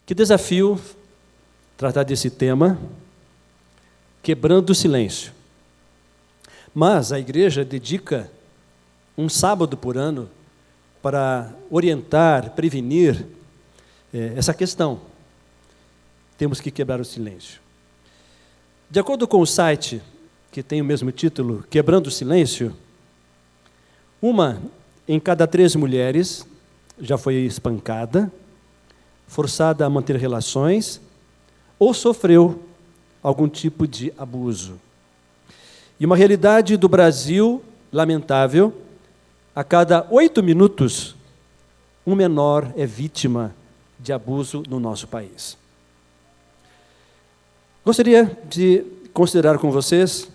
Que desafio tratar desse tema, quebrando o silêncio. Mas a igreja dedica um sábado por ano para orientar, prevenir essa questão. Temos que quebrar o silêncio. De acordo com o site, que tem o mesmo título, Quebrando o Silêncio, 1 em cada 3 mulheres já foi espancada, forçada a manter relações ou sofreu algum tipo de abuso. E uma realidade do Brasil lamentável: a cada 8 minutos, um menor é vítima de abuso no nosso país. Gostaria de considerar com vocês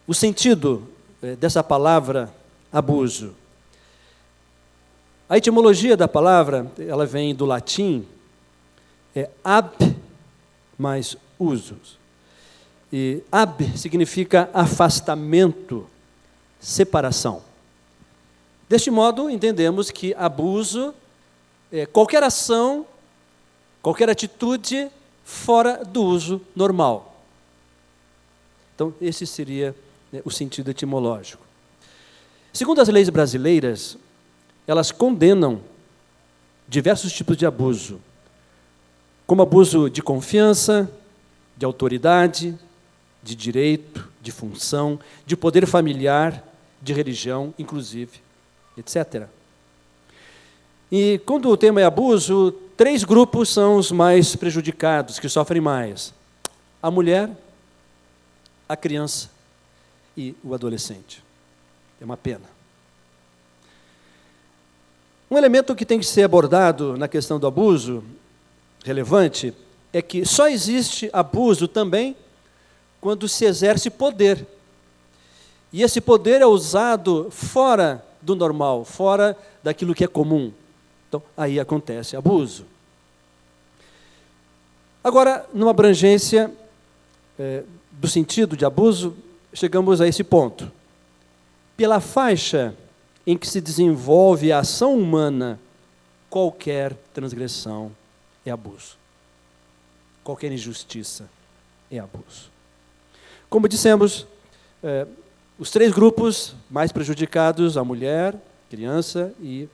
o sentido dessa palavra abuso. A etimologia da palavra, ela vem do latim, ab mais usus. E ab significa afastamento, separação. Deste modo, entendemos que abuso é qualquer ação, qualquer atitude fora do uso normal. Então, esse seria o sentido etimológico. Segundo as leis brasileiras, elas condenam diversos tipos de abuso, como abuso de confiança, de autoridade, de direito, de função, de poder familiar, de religião, inclusive, etc. E quando o tema é abuso, 3 grupos são os mais prejudicados, que sofrem mais: a mulher, a criança e o adolescente. É uma pena. Um elemento que tem que ser abordado na questão do abuso, relevante, é que só existe abuso também quando se exerce poder. E esse poder é usado fora do normal, fora daquilo que é comum. Então, aí acontece abuso. Agora, numa abrangência do sentido de abuso, chegamos a esse ponto. Pela faixa em que se desenvolve a ação humana, qualquer transgressão é abuso. Qualquer injustiça é abuso. Como dissemos, os 3 grupos mais prejudicados: a mulher, a criança e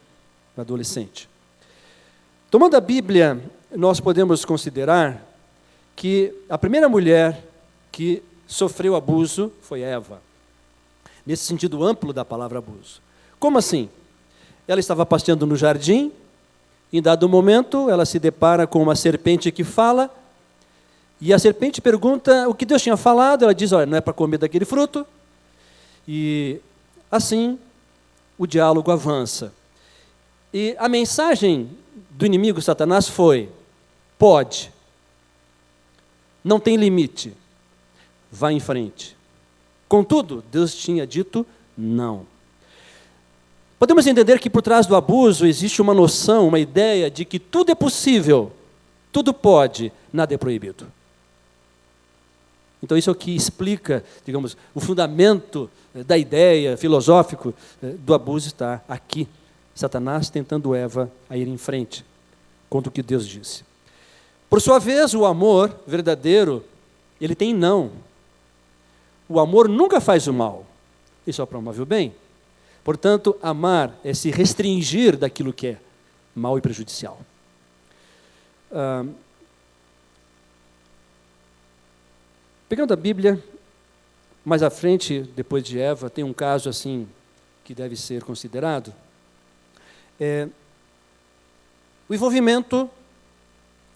o adolescente. Tomando a Bíblia, nós podemos considerar que a primeira mulher que sofreu abuso foi Eva, nesse sentido amplo da palavra abuso. Como assim? Ela estava passeando no jardim, em dado momento ela se depara com uma serpente que fala, e a serpente pergunta o que Deus tinha falado. Ela diz: olha, não é para comer daquele fruto. E assim o diálogo avança. E a mensagem do inimigo Satanás foi: pode, não tem limite, vá em frente. Contudo, Deus tinha dito não. Podemos entender que por trás do abuso existe uma noção, uma ideia de que tudo é possível, tudo pode, nada é proibido. Então isso é o que explica, digamos, o fundamento da ideia filosófico do abuso está aqui. Satanás tentando Eva a ir em frente contra o que Deus disse. Por sua vez, o amor verdadeiro, ele tem não. O amor nunca faz o mal, ele só promove o bem. Portanto, amar é se restringir daquilo que é mal e prejudicial. Pegando a Bíblia, mais à frente, depois de Eva, tem um caso assim que deve ser considerado. O envolvimento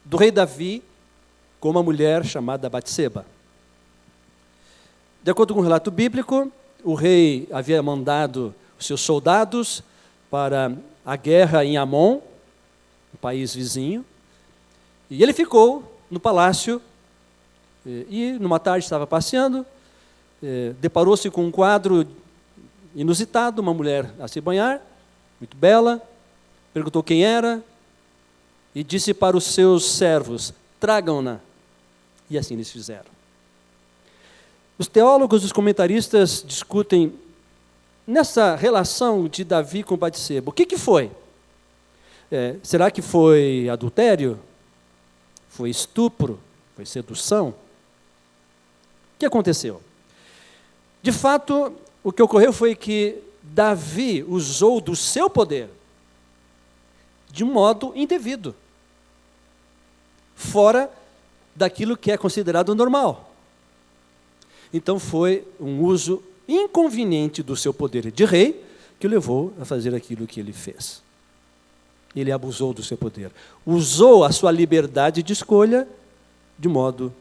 do rei Davi com uma mulher chamada Batseba. De acordo com o relato bíblico, o rei havia mandado os seus soldados para a guerra em Amon, um país vizinho, e ele ficou no palácio, e numa tarde estava passeando, deparou-se com um quadro inusitado, uma mulher a se banhar, muito bela, perguntou quem era, e disse para os seus servos: tragam-na. E assim eles fizeram. Os teólogos, os comentaristas discutem nessa relação de Davi com Batseba. O que foi? Será que foi adultério? Foi estupro? Foi sedução? O que aconteceu? De fato, o que ocorreu foi que Davi usou do seu poder de um modo indevido, fora daquilo que é considerado normal. Então foi um uso inconveniente do seu poder de rei que o levou a fazer aquilo que ele fez. Ele abusou do seu poder, usou a sua liberdade de escolha de modo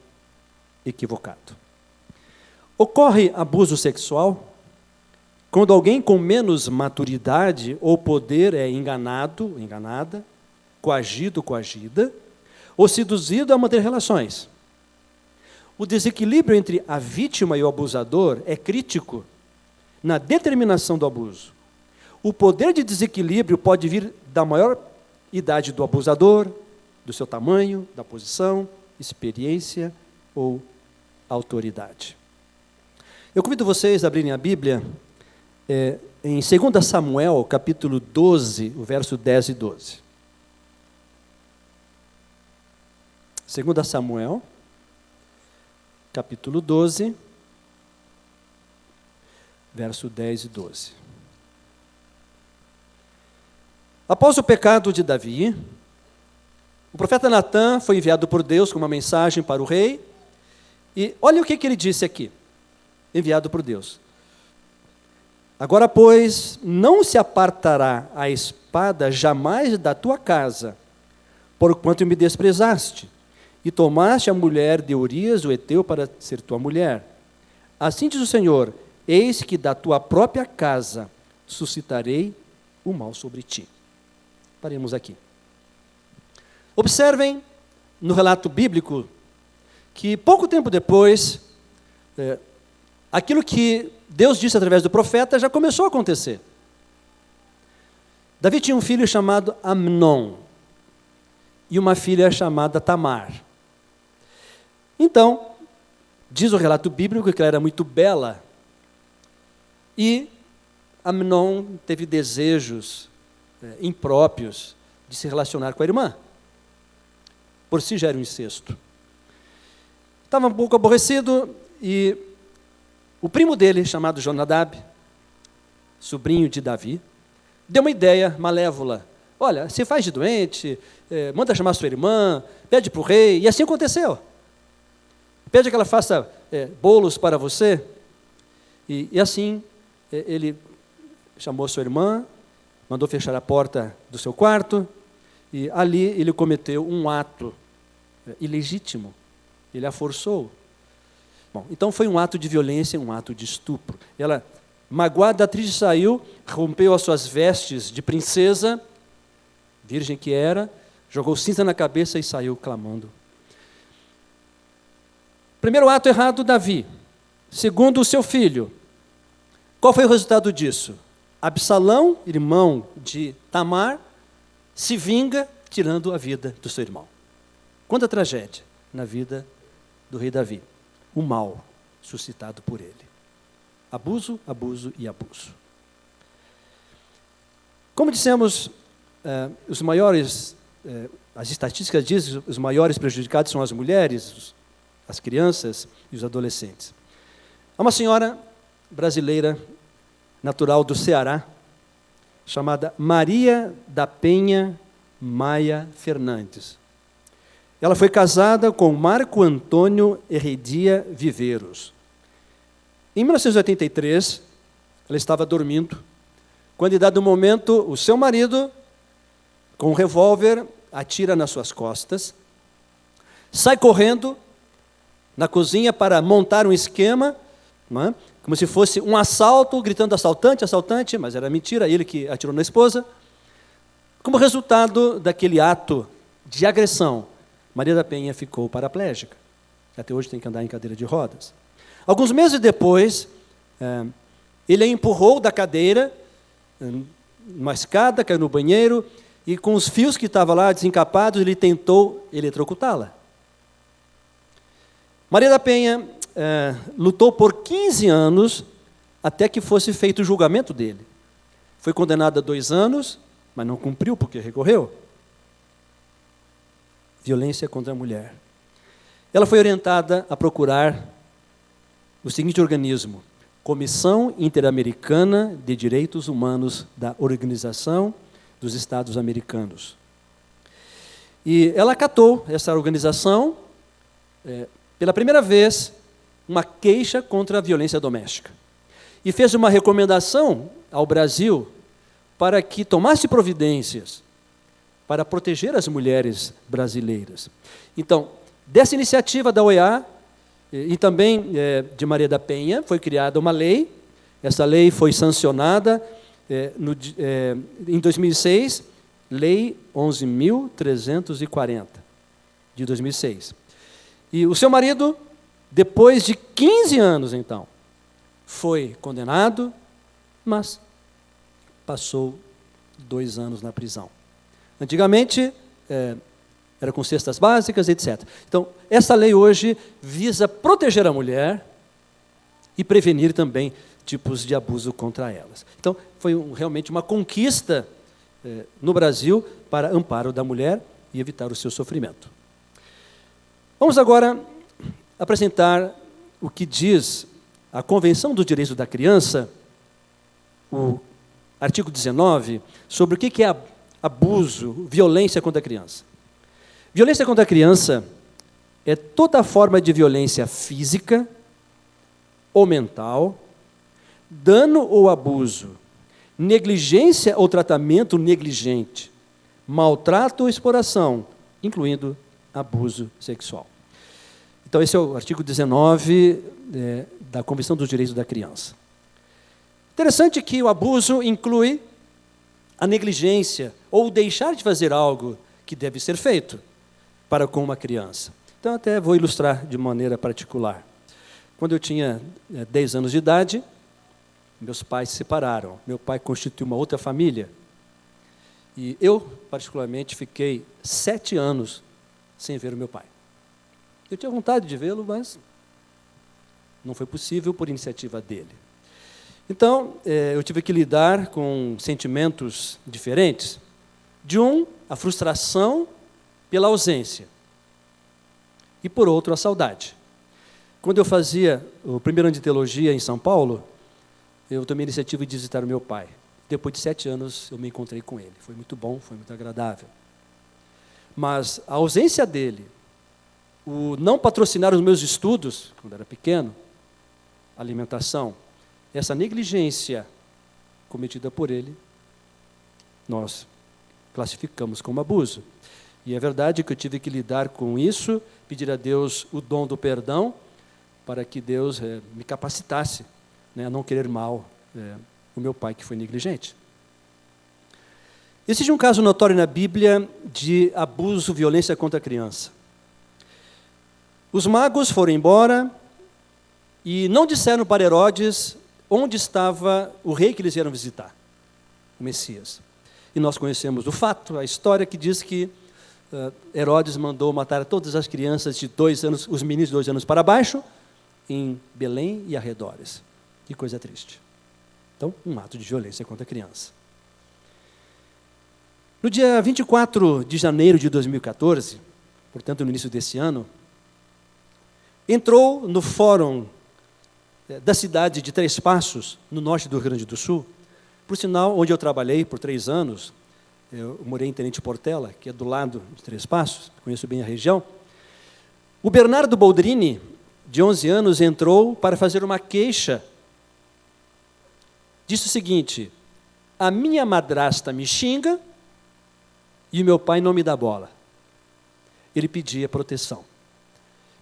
equivocado. Ocorre abuso sexual quando alguém com menos maturidade ou poder é enganado, enganada, coagido, coagida, ou seduzido a manter relações. O desequilíbrio entre a vítima e o abusador é crítico na determinação do abuso. O poder de desequilíbrio pode vir da maior idade do abusador, do seu tamanho, da posição, experiência ou autoridade. Eu convido vocês a abrirem a Bíblia em 2 Samuel, capítulo 12, o verso 10 e 12. 2 Samuel, capítulo 12, verso 10 e 12. Após o pecado de Davi, o profeta Natã foi enviado por Deus com uma mensagem para o rei, e olha o que ele disse aqui, enviado por Deus. Agora, pois, não se apartará a espada jamais da tua casa, porquanto me desprezaste, e tomaste a mulher de Urias, o heteu, para ser tua mulher. Assim diz o Senhor, eis que da tua própria casa suscitarei o mal sobre ti. Paremos aqui. Observem no relato bíblico que pouco tempo depois, aquilo que Deus disse através do profeta já começou a acontecer. Davi tinha um filho chamado Amnon e uma filha chamada Tamar. Então, diz o relato bíblico que ela era muito bela e Amnon teve desejos impróprios de se relacionar com a irmã. Por si já era um incesto. Estava um pouco aborrecido e o primo dele, chamado Jonadab, sobrinho de Davi, deu uma ideia malévola. Olha, se faz de doente, manda chamar sua irmã, pede para o rei, e assim aconteceu. Pede que ela faça bolos para você, e assim ele chamou sua irmã, mandou fechar a porta do seu quarto, e ali ele cometeu um ato ilegítimo, ele a forçou. Bom, então foi um ato de violência, um ato de estupro. Ela, magoada, triste, saiu, rompeu as suas vestes de princesa, virgem que era, jogou cinza na cabeça e saiu clamando. Primeiro ato errado, Davi. Segundo, o seu filho. Qual foi o resultado disso? Absalão, irmão de Tamar, se vinga tirando a vida do seu irmão. Quanta tragédia na vida do rei Davi. O mal suscitado por ele. Abuso, abuso e abuso. Como dissemos, as estatísticas dizem que os maiores prejudicados são as mulheres, as crianças e os adolescentes. Há uma senhora brasileira, natural do Ceará, chamada Maria da Penha Maia Fernandes. Ela foi casada com Marco Antônio Heredia Viveiros. Em 1983, ela estava dormindo, quando, em dado momento, o seu marido, com um revólver, atira nas suas costas, sai correndo na cozinha para montar um esquema, não é? Como se fosse um assalto, gritando assaltante, assaltante, mas era mentira, ele que atirou na esposa. Como resultado daquele ato de agressão, Maria da Penha ficou paraplégica. Até hoje tem que andar em cadeira de rodas. Alguns meses depois, ele a empurrou da cadeira, numa escada, caiu no banheiro, e com os fios que estavam lá desencapados, ele tentou eletrocutá-la. Maria da Penha lutou por 15 anos até que fosse feito o julgamento dele. Foi condenada a 2 anos, mas não cumpriu porque recorreu. violência contra a mulher. Ela foi orientada a procurar o seguinte organismo: Comissão Interamericana de Direitos Humanos da Organização dos Estados Americanos. E ela acatou essa organização, pela primeira vez, uma queixa contra a violência doméstica. E fez uma recomendação ao Brasil para que tomasse providências para proteger as mulheres brasileiras. Então, dessa iniciativa da OEA e também de Maria da Penha, foi criada uma lei. Essa lei foi sancionada em 2006, Lei 11.340, de 2006. E o seu marido, depois de 15 anos, então, foi condenado, mas passou 2 anos na prisão. Antigamente, era com cestas básicas, etc. Então, essa lei hoje visa proteger a mulher e prevenir também tipos de abuso contra elas. Então, foi realmente uma conquista no Brasil para amparo da mulher e evitar o seu sofrimento. Vamos agora apresentar o que diz a Convenção dos Direitos da Criança, o artigo 19, sobre o que é abuso, violência contra a criança. Violência contra a criança é toda forma de violência física ou mental, dano ou abuso, negligência ou tratamento negligente, maltrato ou exploração, incluindo abuso sexual. Então, esse é o artigo 19 da Convenção dos Direitos da Criança. Interessante que o abuso inclui a negligência ou deixar de fazer algo que deve ser feito para com uma criança. Então, até vou ilustrar de maneira particular. Quando eu tinha 10 anos de idade, meus pais se separaram. Meu pai constituiu uma outra família. E eu, particularmente, fiquei 7 anos sem ver o meu pai. Eu tinha vontade de vê-lo, mas não foi possível por iniciativa dele. Então, eu tive que lidar com sentimentos diferentes. De um, a frustração pela ausência. E, por outro, a saudade. Quando eu fazia o primeiro ano de teologia em São Paulo, eu tomei a iniciativa de visitar o meu pai. Depois de 7 anos, eu me encontrei com ele. Foi muito bom, foi muito agradável. Mas a ausência dele, o não patrocinar os meus estudos, quando era pequeno, alimentação, essa negligência cometida por ele, nós classificamos como abuso. E é verdade que eu tive que lidar com isso, pedir a Deus o dom do perdão, para que Deus me capacitasse, a não querer mal o meu pai, que foi negligente. Existe um caso notório na Bíblia de abuso, violência contra a criança. Os magos foram embora e não disseram para Herodes onde estava o rei que eles vieram visitar, o Messias. E nós conhecemos o fato, a história que diz que Herodes mandou matar todas as crianças de 2 anos, os meninos de 2 anos para baixo, em Belém e arredores. Que coisa triste. Então, um ato de violência contra a criança. No dia 24 de janeiro de 2014, portanto, no início desse ano, entrou no fórum da cidade de Três Passos, no norte do Rio Grande do Sul, por sinal, onde eu trabalhei por 3 anos, eu morei em Tenente Portela, que é do lado de Três Passos, conheço bem a região. O Bernardo Boldrini, de 11 anos, entrou para fazer uma queixa. Disse o seguinte: a minha madrasta me xinga e o meu pai não me dá bola. Ele pedia proteção,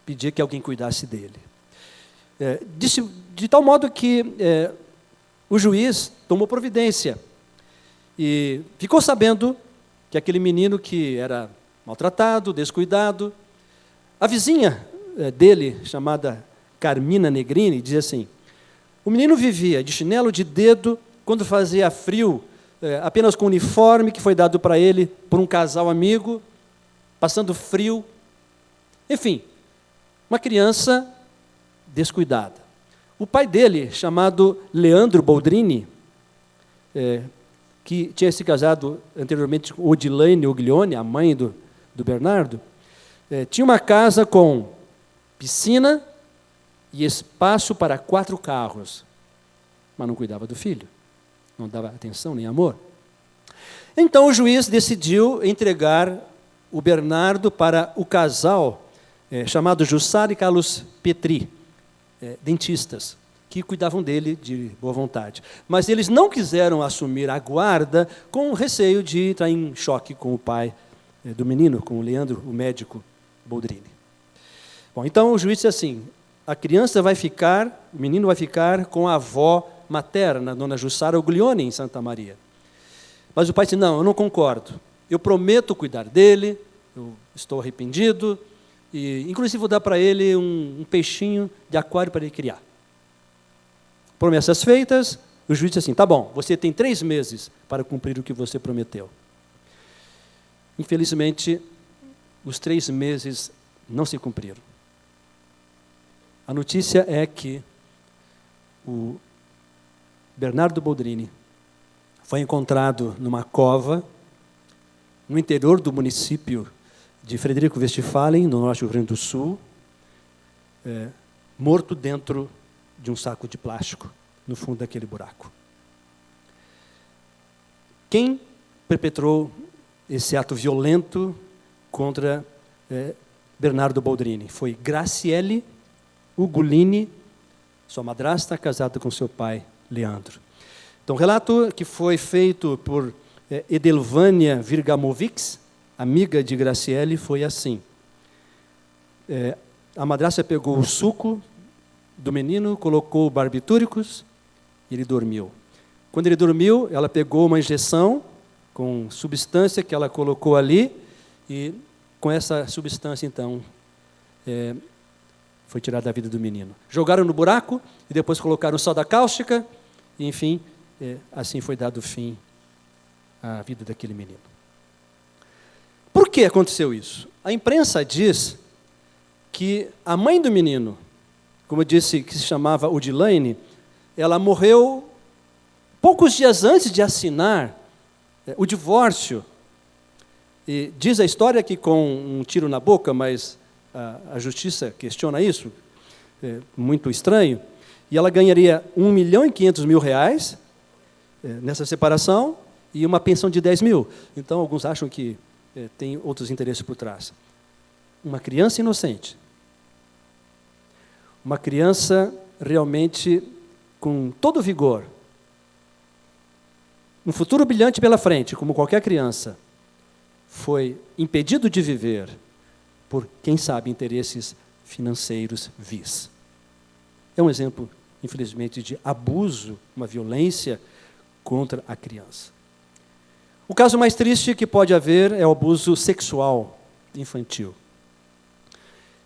pedia que alguém cuidasse dele. Disse de tal modo que o juiz tomou providência e ficou sabendo que aquele menino que era maltratado, descuidado, a vizinha dele, chamada Carmina Negrini, dizia assim: o menino vivia de chinelo de dedo quando fazia frio, apenas com o uniforme que foi dado para ele por um casal amigo, passando frio. Enfim, uma criança descuidada. O pai dele, chamado Leandro Boldrini, que tinha se casado anteriormente com Odilane Oglione, a mãe do Bernardo, tinha uma casa com piscina e espaço para 4 carros, mas não cuidava do filho, não dava atenção nem amor. Então o juiz decidiu entregar o Bernardo para o casal chamado Jussara e Carlos Petri, dentistas, que cuidavam dele de boa vontade. Mas eles não quiseram assumir a guarda com receio de entrar em choque com o pai do menino, com o Leandro, o médico Boldrini. Bom, então o juiz disse assim, a criança vai ficar, o menino vai ficar com a avó materna, dona Jussara Oglione, em Santa Maria. Mas o pai disse, não, eu não concordo. Eu prometo cuidar dele, eu estou arrependido, e inclusive vou dar para ele um peixinho de aquário para ele criar. Promessas feitas, o juiz disse assim, tá bom, você tem 3 meses para cumprir o que você prometeu. Infelizmente, os 3 meses não se cumpriram. A notícia é que o Bernardo Boldrini foi encontrado numa cova no interior do município de Frederico Westphalen, no norte do Rio Grande do Sul, morto dentro de um saco de plástico, no fundo daquele buraco. Quem perpetrou esse ato violento contra Bernardo Boldrini? Foi Graciele Ugolini, sua madrasta, casada com seu pai, Leandro. Então, o relato que foi feito por Edelvânia Virgamovics, amiga de Graciele, foi assim. A madrasta pegou o suco do menino, colocou barbitúricos e ele dormiu. Quando ele dormiu, ela pegou uma injeção com substância que ela colocou ali e com essa substância, então, foi tirada a vida do menino. Jogaram no buraco e depois colocaram soda cáustica e, enfim, assim foi dado fim à vida daquele menino. Por que aconteceu isso? A imprensa diz que a mãe do menino, como eu disse, que se chamava Odilane, ela morreu poucos dias antes de assinar o divórcio. E diz a história que com um tiro na boca, mas a justiça questiona isso, muito estranho, e ela ganharia R$1.500.000 nessa separação e uma pensão de 10 mil. Então, alguns acham que tem outros interesses por trás. Uma criança inocente, uma criança realmente com todo vigor, um futuro brilhante pela frente, como qualquer criança, foi impedido de viver por, quem sabe, interesses financeiros vis. É um exemplo, infelizmente, de abuso, uma violência contra a criança. O caso mais triste que pode haver é o abuso sexual infantil.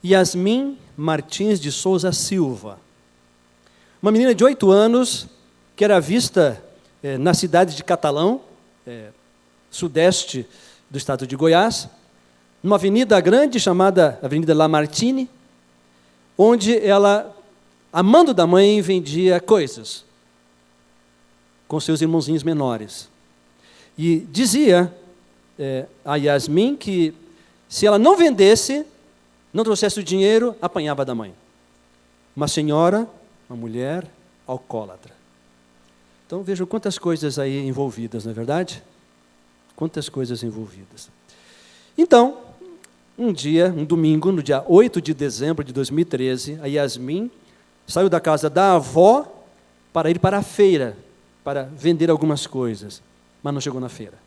Yasmin Martins de Souza Silva, uma menina de 8 anos, que era vista na cidade de Catalão, sudeste do estado de Goiás, numa avenida grande chamada Avenida Lamartine, onde ela, amando da mãe, vendia coisas com seus irmãozinhos menores. E dizia a Yasmin que se ela não vendesse, não trouxesse o dinheiro, apanhava da mãe. Uma senhora, uma mulher alcoólatra. Então vejam quantas coisas aí envolvidas, não é verdade? Quantas coisas envolvidas. Então, um domingo, no dia 8 de dezembro de 2013, a Yasmin saiu da casa da avó para ir para a feira, para vender algumas coisas, mas não chegou na feira.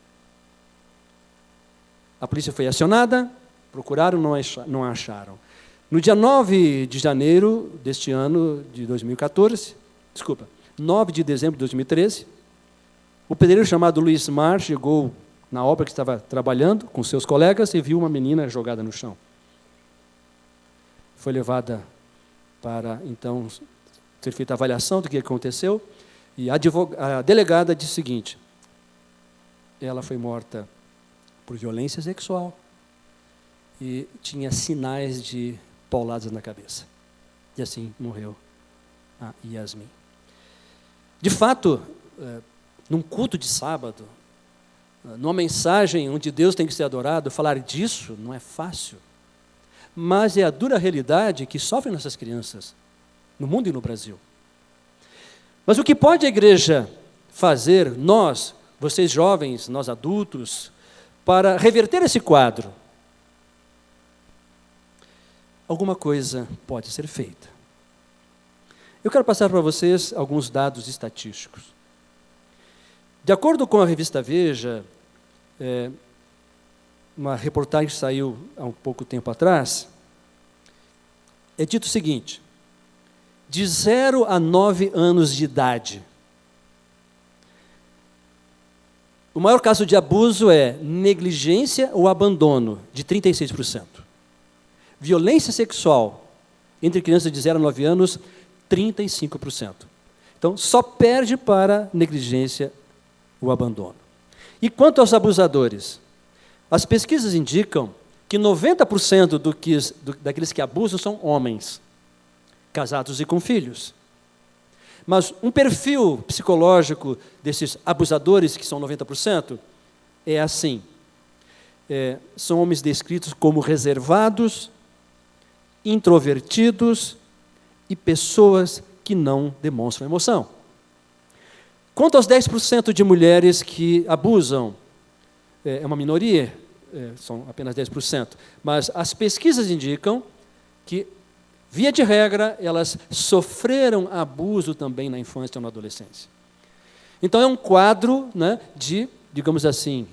A polícia foi acionada, procuraram, não acharam. No dia 9 de janeiro deste ano, de 9 de dezembro de 2013, o pedreiro chamado Luiz Mar chegou na obra que estava trabalhando com seus colegas e viu uma menina jogada no chão. Foi levada para, então, ser feita a avaliação do que aconteceu, e a delegada disse o seguinte: ela foi morta por violência sexual e tinha sinais de pauladas na cabeça. E assim morreu a Yasmin. De fato, num culto de sábado, numa mensagem onde Deus tem que ser adorado, falar disso não é fácil. mas é a dura realidade que sofrem nossas crianças, no mundo e no Brasil. Mas o que pode a igreja fazer, nós, vocês jovens, nós adultos, para reverter esse quadro? Alguma coisa pode ser feita. Eu quero passar para vocês alguns dados estatísticos. De acordo com a revista Veja, uma reportagem que saiu há um pouco tempo atrás, é dito o seguinte: de 0 a 9 anos de idade, o maior caso de abuso é negligência ou abandono, de 36%. Violência sexual entre crianças de 0 a 9 anos, 35%. Então, só perde para negligência ou abandono. E quanto aos abusadores? As pesquisas indicam que 90% daqueles que abusam são homens, casados e com filhos. Mas um perfil psicológico desses abusadores, que são 90%, é assim. São homens descritos como reservados, introvertidos e pessoas que não demonstram emoção. Quanto aos 10% de mulheres que abusam, é uma minoria, são apenas 10%, mas as pesquisas indicam que, via de regra, elas sofreram abuso também na infância ou na adolescência. Então é um quadro, né, de, digamos assim,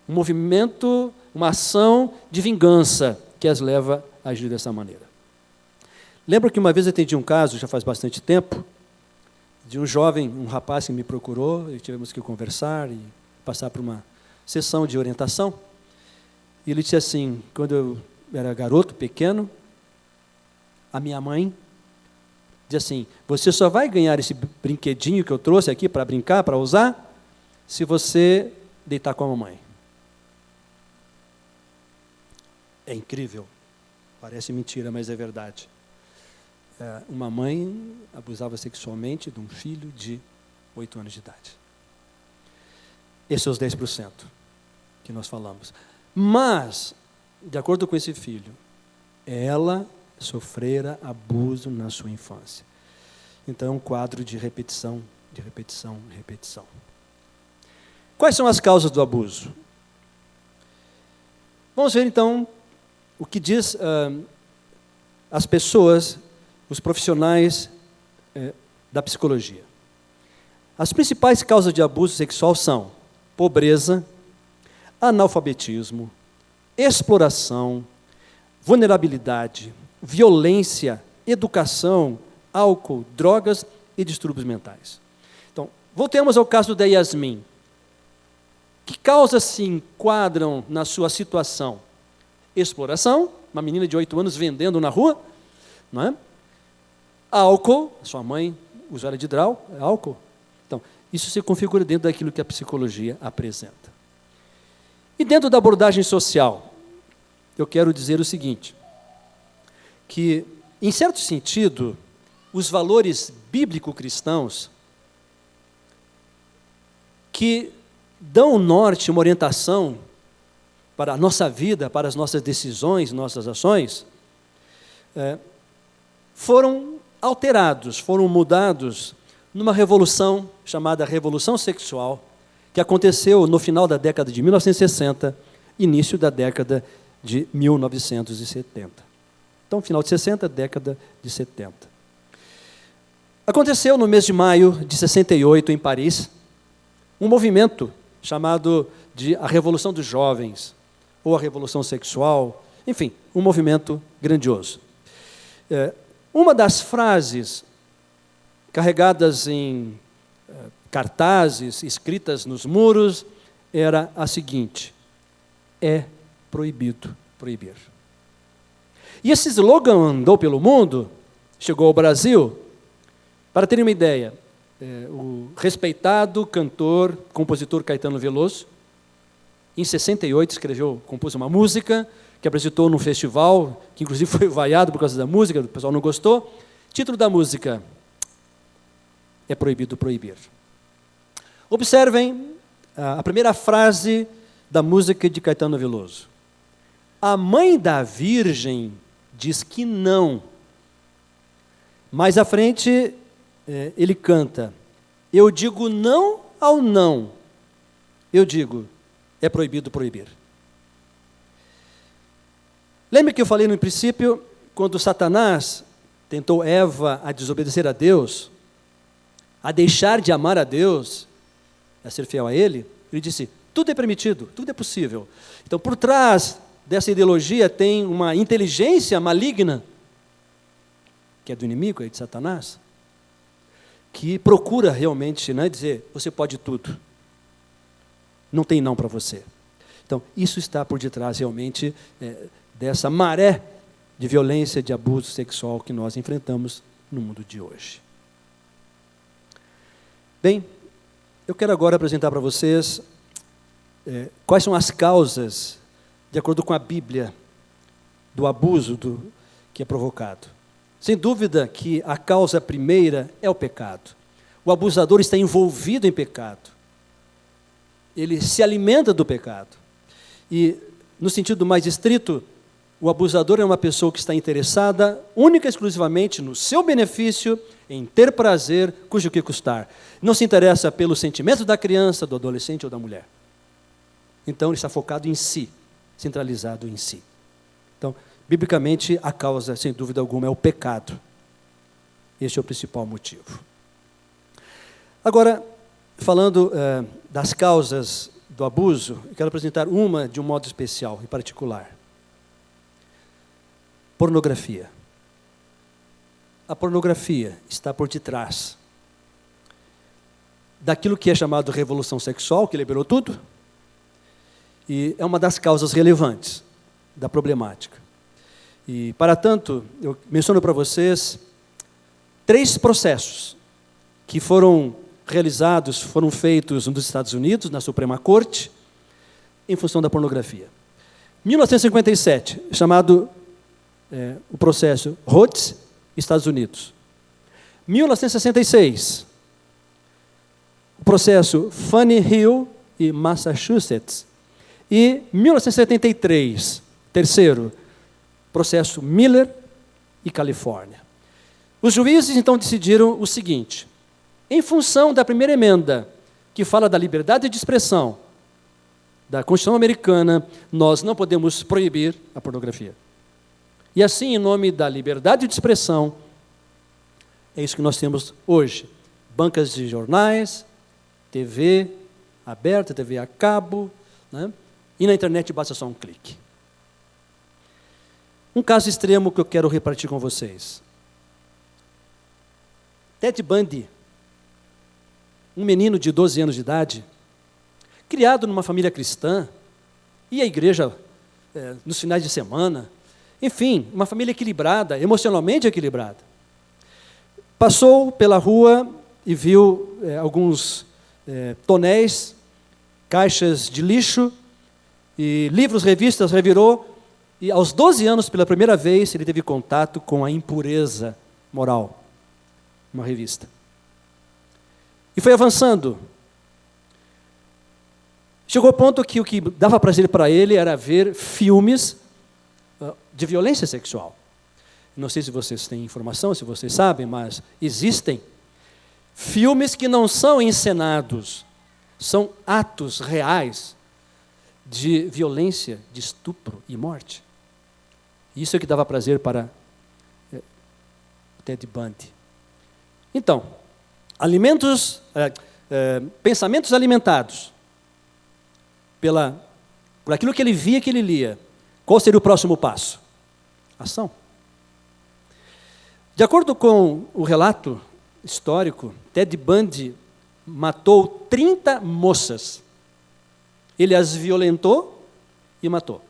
um movimento, uma ação de vingança que as leva a agir dessa maneira. Lembro que uma vez eu atendi um caso, já faz bastante tempo, de um jovem, um rapaz que me procurou, e tivemos que conversar e passar por uma sessão de orientação. E ele disse assim: quando eu era garoto, pequeno, a minha mãe dizia assim: você só vai ganhar esse brinquedinho que eu trouxe aqui para brincar, para usar, se você deitar com a mamãe. É incrível, parece mentira, mas é verdade. Uma mãe abusava sexualmente de um filho de 8 anos de idade. Esses são os 10% que nós falamos. Mas, de acordo com esse filho, ela sofrera abuso na sua infância. Então é um quadro de repetição, de repetição, repetição. Quais são as causas do abuso? Vamos ver então o que diz as pessoas, os profissionais da psicologia. As principais causas de abuso sexual são pobreza, analfabetismo, exploração, vulnerabilidade, violência, educação, álcool, drogas e distúrbios mentais. Então, voltemos ao caso da Yasmin. Que causas se enquadram na sua situação? Exploração, uma menina de 8 anos vendendo na rua, não é? Álcool, sua mãe usuária de Drau, é álcool. Então, isso se configura dentro daquilo que a psicologia apresenta. E dentro da abordagem social, eu quero dizer o seguinte, que, em certo sentido, os valores bíblico-cristãos que dão um norte, uma orientação para a nossa vida, para as nossas decisões, nossas ações, foram alterados, foram mudados numa revolução chamada Revolução Sexual, que aconteceu no final da década de 1960, início da década de 1970. Então, final de 60, década de 70. Aconteceu no mês de maio de 68, em Paris, um movimento chamado de a Revolução dos Jovens, ou a Revolução Sexual, enfim, um movimento grandioso. Uma das frases carregadas em cartazes, escritas nos muros, era a seguinte: é proibido proibir. E esse slogan andou pelo mundo, chegou ao Brasil. Para terem uma ideia, o respeitado cantor, compositor Caetano Veloso, em 68 compôs uma música que apresentou num festival, que inclusive foi vaiado por causa da música, o pessoal não gostou. Título da música: é proibido proibir. Observem a primeira frase da música de Caetano Veloso: a mãe da Virgem diz que não. Mais à frente, ele canta: eu digo não ao não. Eu digo, é proibido proibir. Lembra que eu falei no princípio, quando Satanás tentou Eva a desobedecer a Deus, a deixar de amar a Deus, a ser fiel a Ele? Ele disse, tudo é permitido, tudo é possível. Então, por trás dessa ideologia tem uma inteligência maligna, que é do inimigo, é de Satanás, que procura realmente, né, dizer, você pode tudo. Não tem não para você. Então, isso está por detrás realmente dessa maré de violência, de abuso sexual que nós enfrentamos no mundo de hoje. Bem, eu quero agora apresentar para vocês quais são as causas, de acordo com a Bíblia, do abuso que é provocado. Sem dúvida que a causa primeira é o pecado. O abusador está envolvido em pecado. Ele se alimenta do pecado. E, no sentido mais estrito, o abusador é uma pessoa que está interessada única e exclusivamente no seu benefício, em ter prazer, cujo que custar. Não se interessa pelo sentimento da criança, do adolescente ou da mulher. Então, ele está focado em si, centralizado em si. Então, biblicamente, a causa, sem dúvida alguma, é o pecado. Este é o principal motivo. Agora, falando das causas do abuso, eu quero apresentar uma de um modo especial, em particular. Pornografia. A pornografia está por detrás daquilo que é chamado revolução sexual, que liberou tudo, e é uma das causas relevantes da problemática. E, para tanto, eu menciono para vocês 3 processos que foram realizados, foram feitos nos Estados Unidos, na Suprema Corte, em função da pornografia. 1957, chamado o processo Rhodes, Estados Unidos. 1966, o processo Fannie Hill e Massachusetts. E 1973, terceiro, processo Miller e Califórnia. Os juízes então decidiram o seguinte: em função da primeira emenda, que fala da liberdade de expressão da Constituição americana, nós não podemos proibir a pornografia. E assim, em nome da liberdade de expressão, é isso que nós temos hoje. Bancas de jornais, TV aberta, TV a cabo, né? E na internet basta só um clique. Um caso extremo que eu quero repartir com vocês. Ted Bundy, um menino de 12 anos de idade, criado numa família cristã, ia à igreja nos finais de semana, enfim, uma família equilibrada, emocionalmente equilibrada. Passou pela rua e viu alguns tonéis, caixas de lixo, e livros, revistas, revirou, e aos 12 anos, pela primeira vez, ele teve contato com a impureza moral, uma revista. E foi avançando. Chegou ao ponto que o que dava prazer para ele era ver filmes de violência sexual. Não sei se vocês têm informação, se vocês sabem, mas existem filmes que não são encenados, são atos reais de violência, de estupro e morte. Isso é que dava prazer para Ted Bundy. Então, pensamentos alimentados por aquilo que ele via, que ele lia. Qual seria o próximo passo? Ação. De acordo com o relato histórico, Ted Bundy matou 30 moças. Ele as violentou e matou.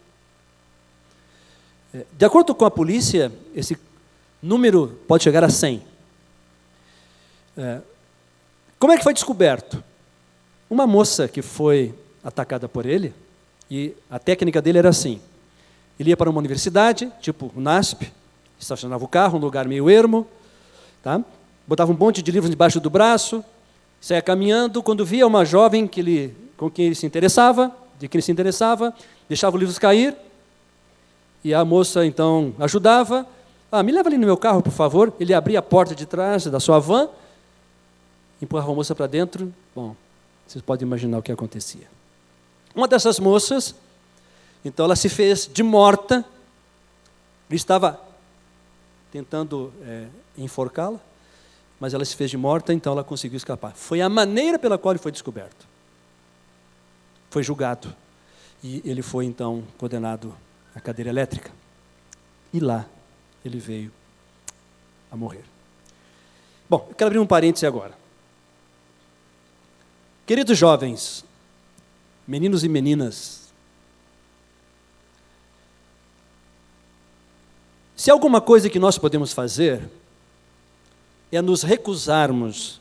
De acordo com a polícia, esse número pode chegar a 100. Como é que foi descoberto? Uma moça que foi atacada por ele, e a técnica dele era assim: ele ia para uma universidade, tipo o NASP, estacionava o carro, um lugar meio ermo, tá? Botava um monte de livros debaixo do braço, saía caminhando, quando via uma jovem de quem ele se interessava, deixava os livros cair, E a moça, então, ajudava. Me leva ali no meu carro, por favor. Ele abria a porta de trás da sua van, empurrava a moça para dentro. Bom, vocês podem imaginar o que acontecia. Uma dessas moças, então, ela se fez de morta. Ele estava tentando enforcá-la, mas ela se fez de morta, então ela conseguiu escapar. Foi a maneira pela qual ele foi descoberto. Foi julgado. E ele foi, então, condenado à cadeira elétrica. E lá ele veio a morrer. Bom, eu quero abrir um parêntese agora. Queridos jovens, meninos e meninas, se há alguma coisa que nós podemos fazer, é nos recusarmos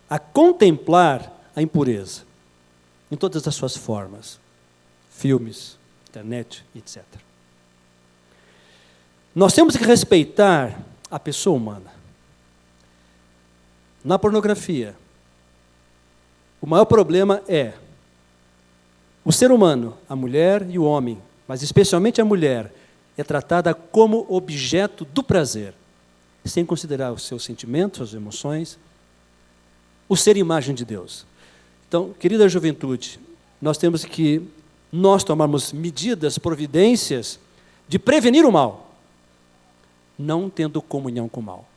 a contemplar a impureza, em todas as suas formas, filmes, internet, etc. Nós temos que respeitar a pessoa humana. Na pornografia, o maior problema é o ser humano, a mulher e o homem, mas especialmente a mulher, é tratada como objeto do prazer, sem considerar os seus sentimentos, as emoções, o ser imagem de Deus. Então, querida juventude, nós temos que tomarmos medidas, providências de prevenir o mal, não tendo comunhão com o mal.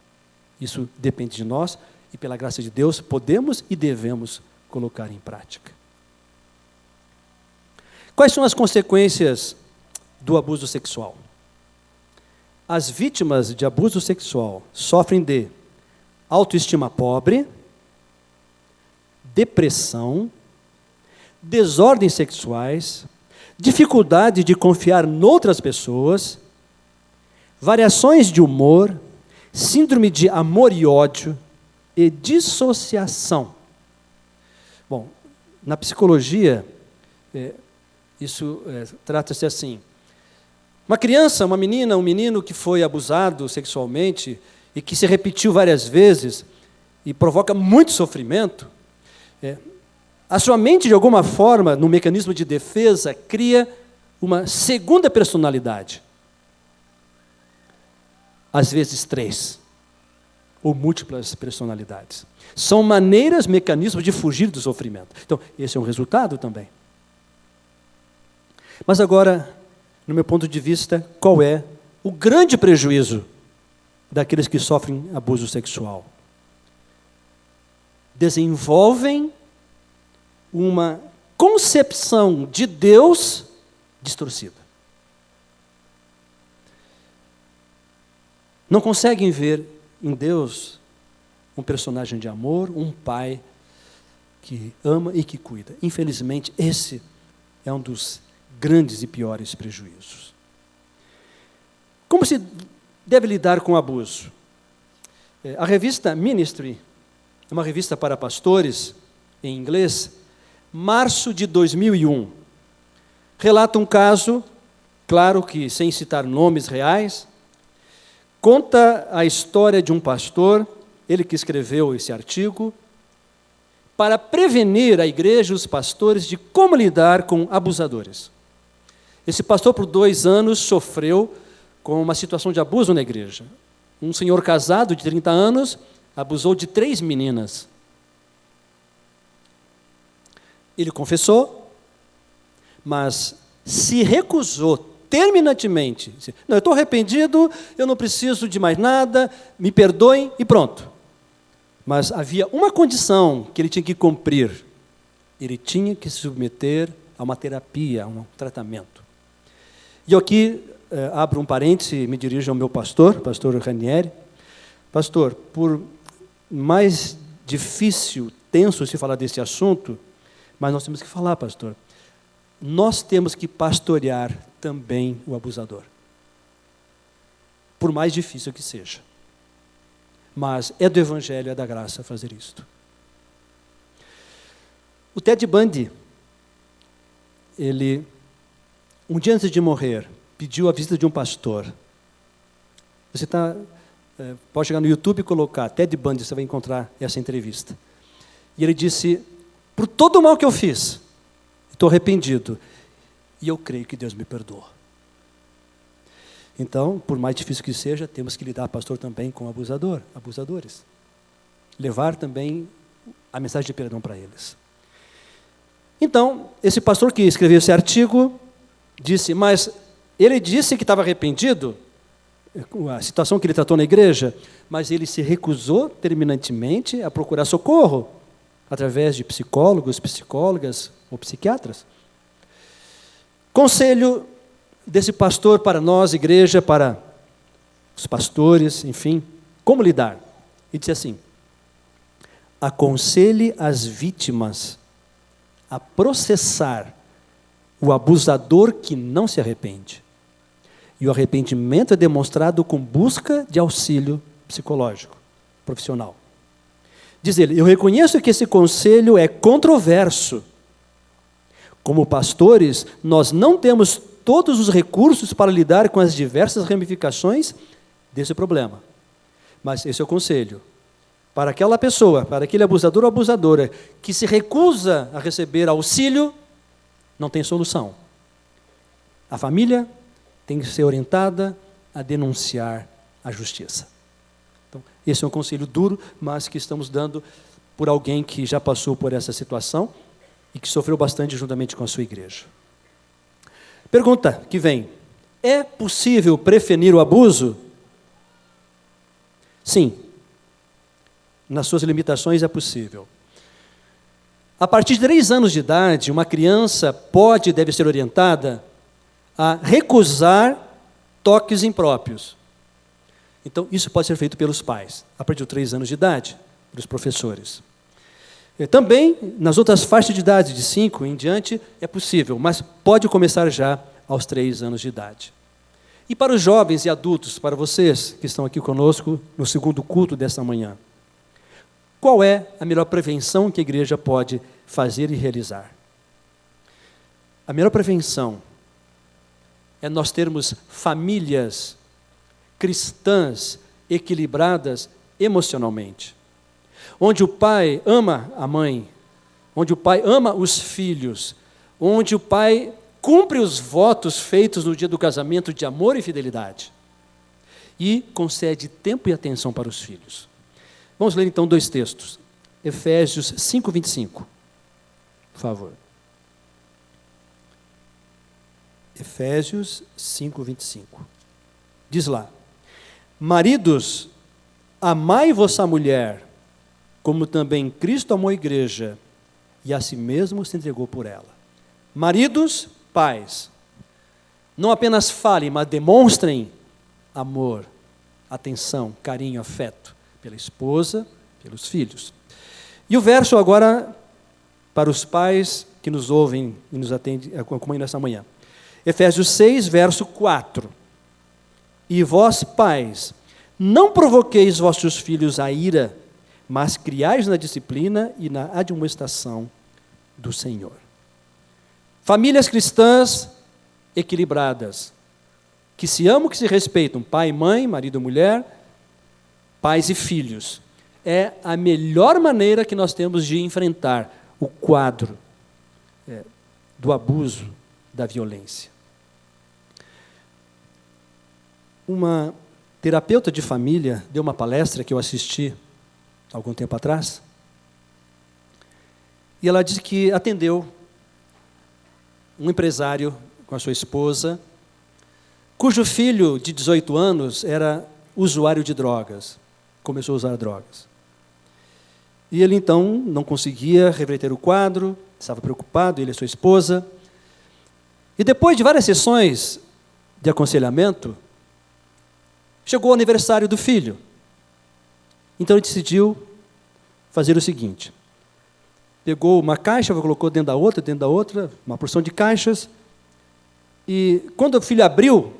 Isso depende de nós e, pela graça de Deus, podemos e devemos colocar em prática. Quais são as consequências do abuso sexual? As vítimas de abuso sexual sofrem de autoestima pobre, depressão, desordens sexuais, dificuldade de confiar noutras pessoas, variações de humor, síndrome de amor e ódio e dissociação. Bom, na psicologia, isso trata-se assim. Uma criança, uma menina, um menino que foi abusado sexualmente e que se repetiu várias vezes e provoca muito sofrimento, a sua mente, de alguma forma, no mecanismo de defesa, cria uma segunda personalidade. Às vezes 3, ou múltiplas personalidades. São maneiras, mecanismos de fugir do sofrimento. Então, esse é um resultado também. Mas agora, no meu ponto de vista, qual é o grande prejuízo daqueles que sofrem abuso sexual? Desenvolvem uma concepção de Deus distorcida. Não conseguem ver em Deus um personagem de amor, um pai que ama e que cuida. Infelizmente, esse é um dos grandes e piores prejuízos. Como se deve lidar com o abuso? A revista Ministry, uma revista para pastores, em inglês, março de 2001, relata um caso, claro que sem citar nomes reais, conta a história de um pastor, ele que escreveu esse artigo, para prevenir a igreja e os pastores de como lidar com abusadores. Esse pastor, por 2 anos, sofreu com uma situação de abuso na igreja. Um senhor casado de 30 anos abusou de 3 meninas. Ele confessou, mas se recusou terminantemente. Não, eu estou arrependido, eu não preciso de mais nada, me perdoem e pronto. Mas havia uma condição que ele tinha que cumprir. Ele tinha que se submeter a uma terapia, a um tratamento. E eu aqui abro um parêntese e me dirijo ao meu pastor Ranieri. Pastor, por mais difícil, tenso se falar desse assunto, mas nós temos que falar, pastor. Nós temos que pastorear também o abusador. Por mais difícil que seja. Mas é do Evangelho, é da graça fazer isto. O Ted Bundy, ele, um dia antes de morrer, pediu a visita de um pastor. Você pode chegar no YouTube e colocar Ted Bundy, você vai encontrar essa entrevista. E ele disse, por todo o mal que eu fiz, estou arrependido, e eu creio que Deus me perdoa. Então, por mais difícil que seja, temos que lidar, pastor, também com abusadores. Levar também a mensagem de perdão para eles. Então, esse pastor que escreveu esse artigo disse, mas ele disse que estava arrependido com a situação que ele tratou na igreja, mas ele se recusou terminantemente a procurar socorro através de psicólogos, psicólogas ou psiquiatras. Conselho desse pastor para nós, igreja, para os pastores, enfim, como lidar? Ele disse assim, aconselhe as vítimas a processar o abusador que não se arrepende. E o arrependimento é demonstrado com busca de auxílio psicológico, profissional. Diz ele, eu reconheço que esse conselho é controverso. Como pastores, nós não temos todos os recursos para lidar com as diversas ramificações desse problema. Mas esse é o conselho. Para aquela pessoa, para aquele abusador ou abusadora que se recusa a receber auxílio, não tem solução. A família tem que ser orientada a denunciar a justiça. Então, esse é um conselho duro, mas que estamos dando por alguém que já passou por essa situação e que sofreu bastante juntamente com a sua igreja. Pergunta que vem, é possível prevenir o abuso? Sim. Nas suas limitações é possível. A partir de 3 anos de idade, uma criança pode e deve ser orientada a recusar toques impróprios. Então, isso pode ser feito pelos pais, a partir de 3 anos de idade, pelos professores. Também, nas outras faixas de idade, de 5 em diante, é possível, mas pode começar já aos 3 anos de idade. E para os jovens e adultos, para vocês que estão aqui conosco no segundo culto desta manhã, qual é a melhor prevenção que a igreja pode fazer e realizar? A melhor prevenção é nós termos famílias cristãs equilibradas emocionalmente, onde o pai ama a mãe, onde o pai ama os filhos, onde o pai cumpre os votos feitos no dia do casamento de amor e fidelidade e concede tempo e atenção para os filhos. Vamos ler então 2 textos. Efésios 5:25. Por favor. Efésios 5:25. Diz lá: maridos, amai vossa mulher, como também Cristo amou a igreja, e a si mesmo se entregou por ela. Maridos, pais, não apenas falem, mas demonstrem amor, atenção, carinho, afeto pela esposa, pelos filhos. E o verso agora para os pais que nos ouvem e nos atendem nessa manhã. Efésios 6, verso 4. E vós, pais, não provoqueis vossos filhos à ira, mas criais na disciplina e na admoestação do Senhor. Famílias cristãs equilibradas, que se amam, que se respeitam, pai e mãe, marido e mulher, pais e filhos. É a melhor maneira que nós temos de enfrentar o quadro do abuso, da violência. Uma terapeuta de família deu uma palestra que eu assisti algum tempo atrás, e ela disse que atendeu um empresário com a sua esposa, cujo filho de 18 anos era usuário de drogas, começou a usar drogas. E ele então não conseguia reverter o quadro, estava preocupado, ele e sua esposa. E depois de várias sessões de aconselhamento, chegou o aniversário do filho. Então ele decidiu fazer o seguinte: pegou uma caixa, colocou dentro da outra, uma porção de caixas, e quando o filho abriu,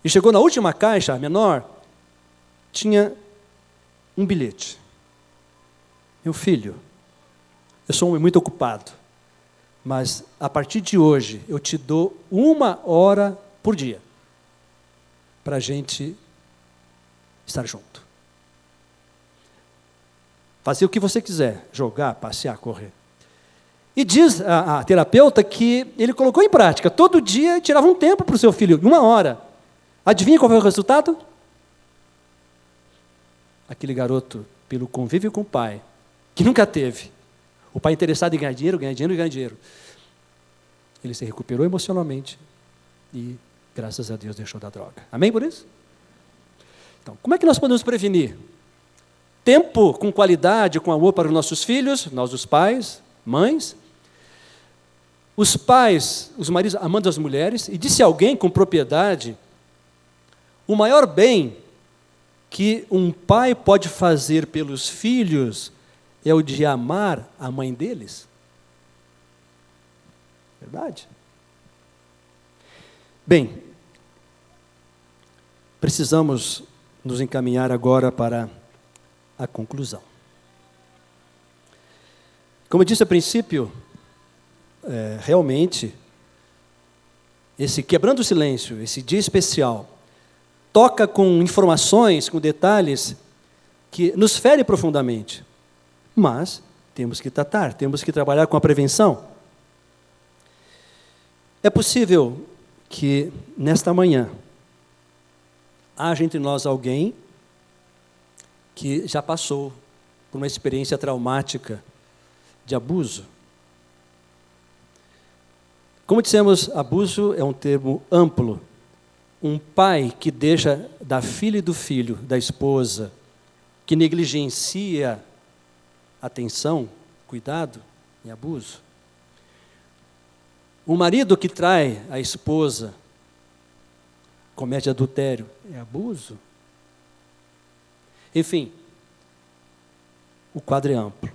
e chegou na última caixa, a menor, tinha um bilhete. Meu filho, eu sou um homem muito ocupado, mas a partir de hoje eu te dou 1 hora por dia para a gente estar junto. Fazer o que você quiser, jogar, passear, correr. E diz a terapeuta que ele colocou em prática, todo dia tirava um tempo para o seu filho, 1 hora. Adivinha qual foi o resultado? Aquele garoto, pelo convívio com o pai, que nunca teve, o pai interessado em ganhar dinheiro, ele se recuperou emocionalmente e, graças a Deus, deixou da droga. Amém por isso? Então, como é que nós podemos prevenir? Tempo com qualidade, com amor para os nossos filhos, nós os pais, mães. Os pais, os maridos amando as mulheres. E disse alguém com propriedade, o maior bem que um pai pode fazer pelos filhos é o de amar a mãe deles. Verdade? Bem, precisamos nos encaminhar agora para a conclusão. Como eu disse a princípio, realmente, esse quebrando o silêncio, esse dia especial, toca com informações, com detalhes que nos ferem profundamente. Mas temos que tratar, temos que trabalhar com a prevenção. É possível que nesta manhã haja entre nós alguém que já passou por uma experiência traumática de abuso. Como dissemos, abuso é um termo amplo. Um pai que deixa da filha e do filho, da esposa, que negligencia atenção, cuidado, é abuso. Um marido que trai a esposa, comete adultério, é abuso. Enfim, o quadro é amplo.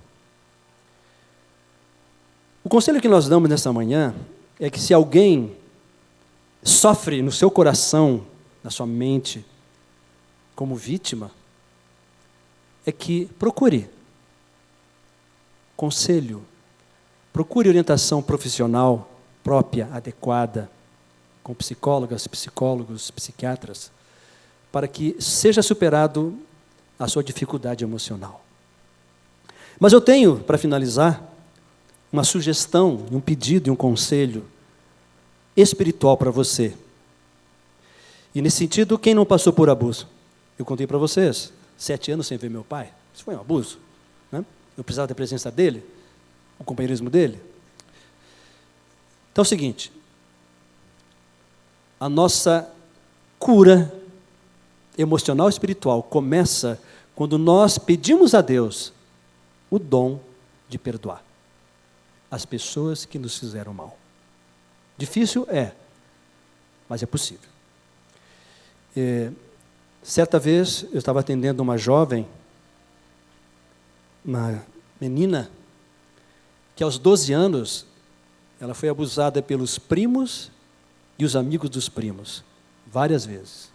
O conselho que nós damos nessa manhã é que se alguém sofre no seu coração, na sua mente, como vítima, é que procure conselho, procure orientação profissional própria, adequada, com psicólogas, psicólogos, psiquiatras, para que seja superado a sua dificuldade emocional. Mas eu tenho, para finalizar, uma sugestão, um pedido e um conselho espiritual para você. E nesse sentido, quem não passou por abuso? Eu contei para vocês, 7 anos sem ver meu pai. Isso foi um abuso, né? Eu precisava da presença dele, o companheirismo dele. Então é o seguinte, a nossa cura emocional e espiritual começa quando nós pedimos a Deus o dom de perdoar as pessoas que nos fizeram mal. Difícil é, mas é possível. Certa vez eu estava atendendo uma jovem, uma menina, que aos 12 anos ela foi abusada pelos primos e os amigos dos primos, várias vezes.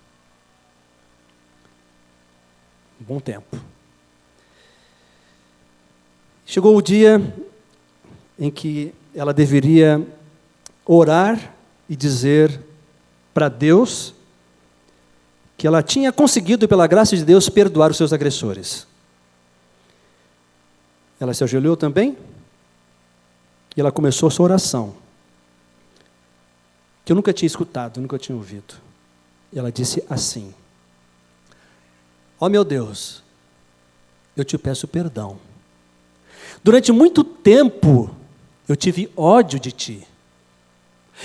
Um bom tempo. Chegou o dia em que ela deveria orar e dizer para Deus que ela tinha conseguido, pela graça de Deus, perdoar os seus agressores. Ela se ajoelhou também e ela começou a sua oração, que eu nunca tinha escutado, nunca tinha ouvido. E ela disse assim: ó meu Deus, eu te peço perdão. Durante muito tempo eu tive ódio de ti.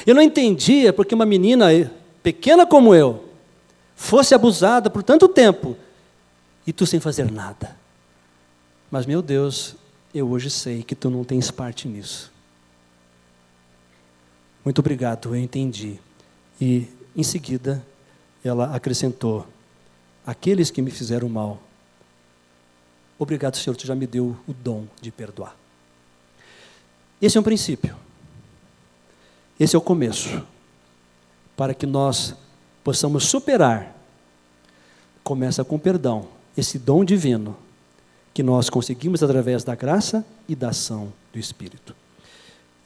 Eu não entendia porque uma menina pequena como eu fosse abusada por tanto tempo e tu sem fazer nada. Mas, meu Deus, eu hoje sei que tu não tens parte nisso. Muito obrigado, eu entendi. E, em seguida, ela acrescentou: aqueles que me fizeram mal, obrigado, Senhor, tu já me deu o dom de perdoar. Esse é um princípio. Esse é o começo. Para que nós possamos superar, começa com perdão, esse dom divino, que nós conseguimos através da graça e da ação do Espírito.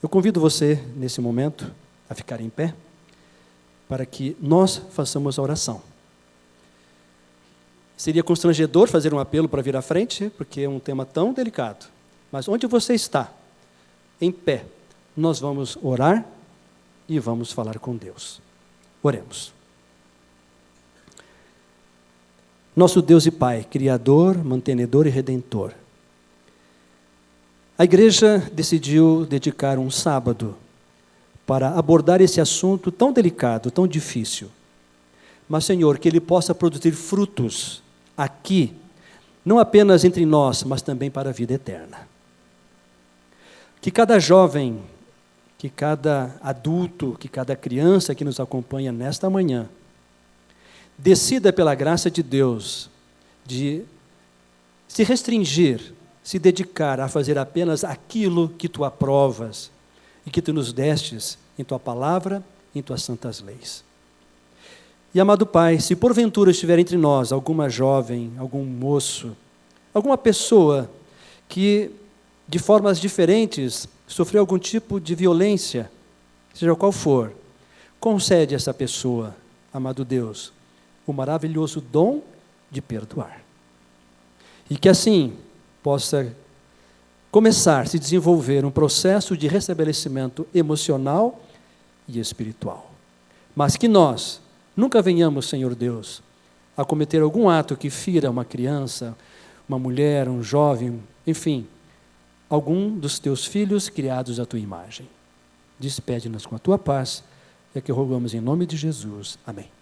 Eu convido você, nesse momento, a ficar em pé, para que nós façamos a oração. Seria constrangedor fazer um apelo para vir à frente, porque é um tema tão delicado. Mas onde você está, em pé, nós vamos orar e vamos falar com Deus. Oremos. nosso Deus e Pai, Criador, mantenedor e Redentor. A igreja decidiu dedicar um sábado para abordar esse assunto tão delicado, tão difícil. Mas, Senhor, que ele possa produzir frutos aqui, não apenas entre nós, mas também para a vida eterna. Que cada jovem, que cada adulto, que cada criança que nos acompanha nesta manhã, decida pela graça de Deus, de se restringir, se dedicar a fazer apenas aquilo que tu aprovas e que tu nos destes em tua palavra, em tuas santas leis. E, amado Pai, se porventura estiver entre nós alguma jovem, algum moço, alguma pessoa que, de formas diferentes, sofreu algum tipo de violência, seja qual for, concede a essa pessoa, amado Deus, o maravilhoso dom de perdoar. E que assim possa começar a se desenvolver um processo de restabelecimento emocional e espiritual. Mas que nós nunca venhamos, Senhor Deus, a cometer algum ato que fira uma criança, uma mulher, um jovem, enfim, algum dos teus filhos criados à tua imagem. Despede-nos com a tua paz, é que rogamos em nome de Jesus. Amém.